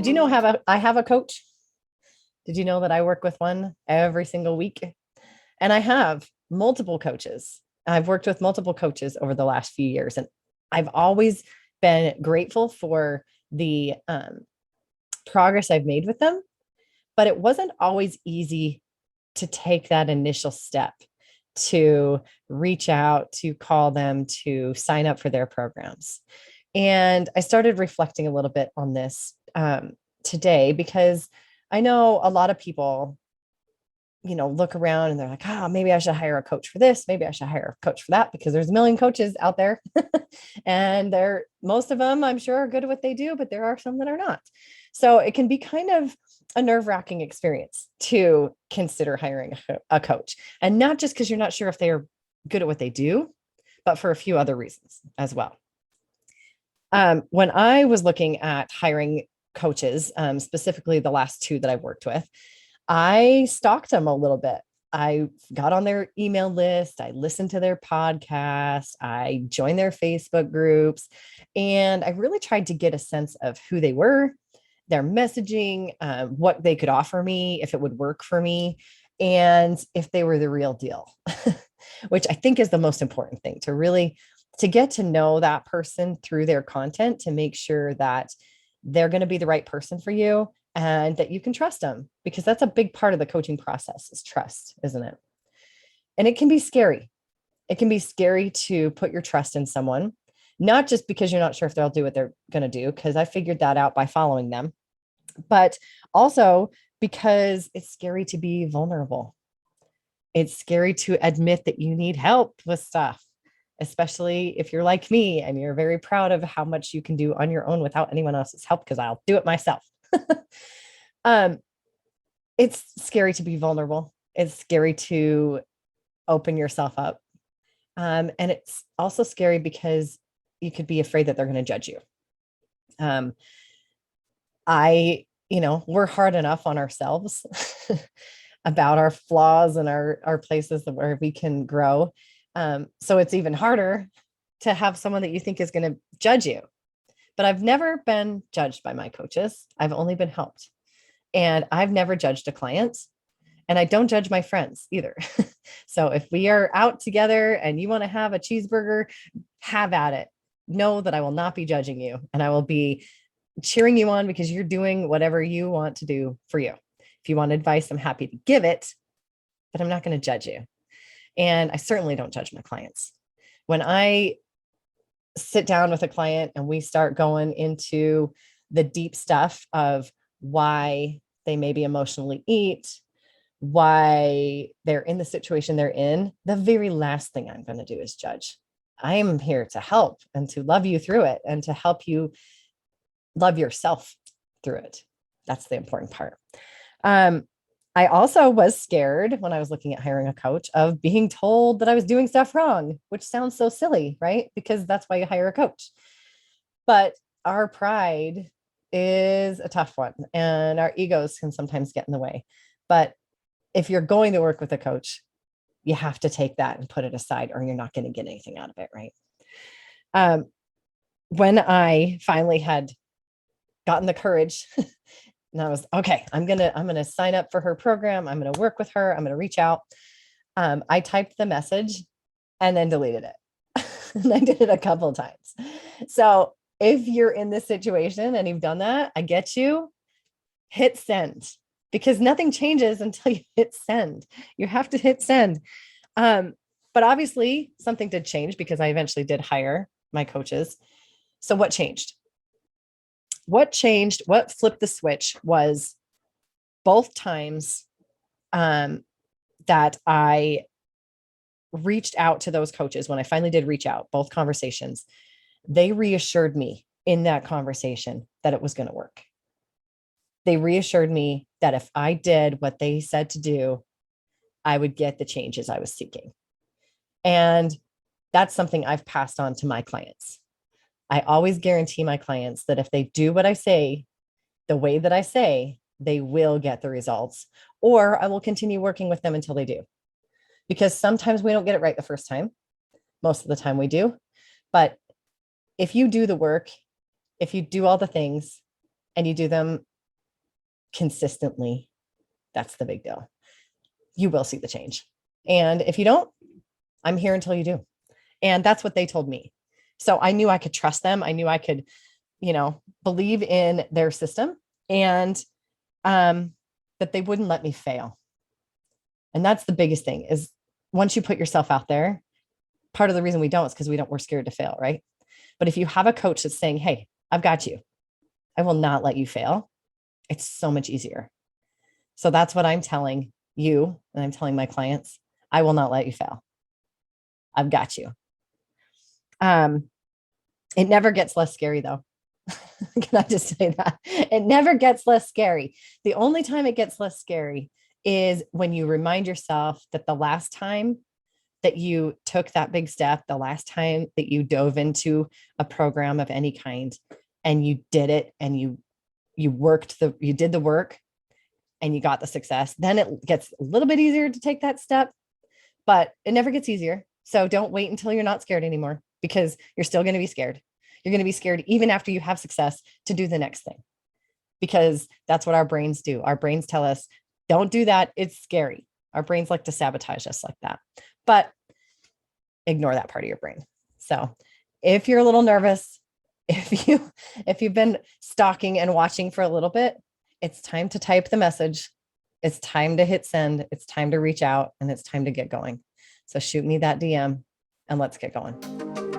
Did you know I have a coach? Did you know that I work with one every single week? And I have multiple coaches. I've worked with multiple coaches over the last few years, and I've always been grateful for the progress I've made with them. But it wasn't always easy to take that initial step to reach out, to call them, to sign up for their programs. And I started reflecting a little bit on this today because I know a lot of people, look around and they're like, oh, maybe I should hire a coach for this. Maybe I should hire a coach for that because there's a million coaches out there. And most of them, I'm sure, are good at what they do, but there are some that are not. So it can be kind of a nerve-wracking experience to consider hiring a coach. And not just because you're not sure if they are good at what they do, but for a few other reasons as well. When I was looking at hiring coaches, specifically the last two that I've worked with, I stalked them a little bit. I got on their email list. I listened to their podcast. I joined their Facebook groups, and I really tried to get a sense of who they were, their messaging, what they could offer me, if it would work for me, and if they were the real deal, which I think is the most important thing, to get to know that person through their content, to make sure that they're going to be the right person for you and that you can trust them, because that's a big part of the coaching process is trust, isn't it? And it can be scary. It can be scary to put your trust in someone, not just because you're not sure if they'll do what they're going to do, because I figured that out by following them, but also because it's scary to be vulnerable. It's scary to admit that you need help with stuff, especially if you're like me and you're very proud of how much you can do on your own without anyone else's help, because I'll do it myself. It's scary to be vulnerable. It's scary to open yourself up. And it's also scary because you could be afraid that they're going to judge you. We're hard enough on ourselves about our flaws and our places where we can grow. So it's even harder to have someone that you think is going to judge you. But I've never been judged by my coaches. I've only been helped. And I've never judged a client. And I don't judge my friends either. So if we are out together and you want to have a cheeseburger, have at it. Know that I will not be judging you, and I will be cheering you on because you're doing whatever you want to do for you. If you want advice, I'm happy to give it, but I'm not going to judge you. And I certainly don't judge my clients. When I sit down with a client and we start going into the deep stuff of why they maybe emotionally eat, why they're in the situation they're in, the very last thing I'm going to do is judge. I am here to help and to love you through it and to help you love yourself through it. That's the important part. I also was scared when I was looking at hiring a coach of being told that I was doing stuff wrong, which sounds so silly, right? Because that's why you hire a coach. But our pride is a tough one, and our egos can sometimes get in the way. But if you're going to work with a coach, you have to take that and put it aside, or you're not going to get anything out of it, right? When I finally had gotten the courage and I was, okay, I'm going to sign up for her program. I'm going to work with her. I'm going to reach out. I typed the message and then deleted it. And I did it a couple of times. So if you're in this situation and you've done that, I get you. Hit send, because nothing changes until you hit send. You have to hit send. But obviously something did change because I eventually did hire my coaches. So what changed? What flipped the switch was both times that I reached out to those coaches. When I finally did reach out, both conversations, they reassured me in that conversation that it was going to work. They reassured me that if I did what they said to do, I would get the changes I was seeking. And that's something I've passed on to my clients. I always guarantee my clients that if they do what I say, the way that I say, they will get the results, or I will continue working with them until they do. Because sometimes we don't get it right the first time. Most of the time we do. But if you do the work, if you do all the things and you do them consistently, that's the big deal. You will see the change. And if you don't, I'm here until you do. And that's what they told me. So I knew I could trust them. I knew I could, believe in their system, and that they wouldn't let me fail. And that's the biggest thing, is once you put yourself out there, part of the reason we don't is because we're scared to fail, right? But if you have a coach that's saying, hey, I've got you, I will not let you fail, it's so much easier. So that's what I'm telling you, and I'm telling my clients, I will not let you fail. I've got you. It never gets less scary, though. Can I just say that? It never gets less scary. The only time it gets less scary is when you remind yourself that the last time that you took that big step, the last time that you dove into a program of any kind, and you did it, and you did the work, and you got the success, then it gets a little bit easier to take that step, but it never gets easier. So don't wait until you're not scared anymore, because you're still going to be scared. You're going to be scared even after you have success to do the next thing, because that's what our brains do. Our brains tell us, don't do that. It's scary. Our brains like to sabotage us like that, but ignore that part of your brain. So if you're a little nervous, if you've been stalking and watching for a little bit, it's time to type the message. It's time to hit send. It's time to reach out, and it's time to get going. So shoot me that DM and let's get going.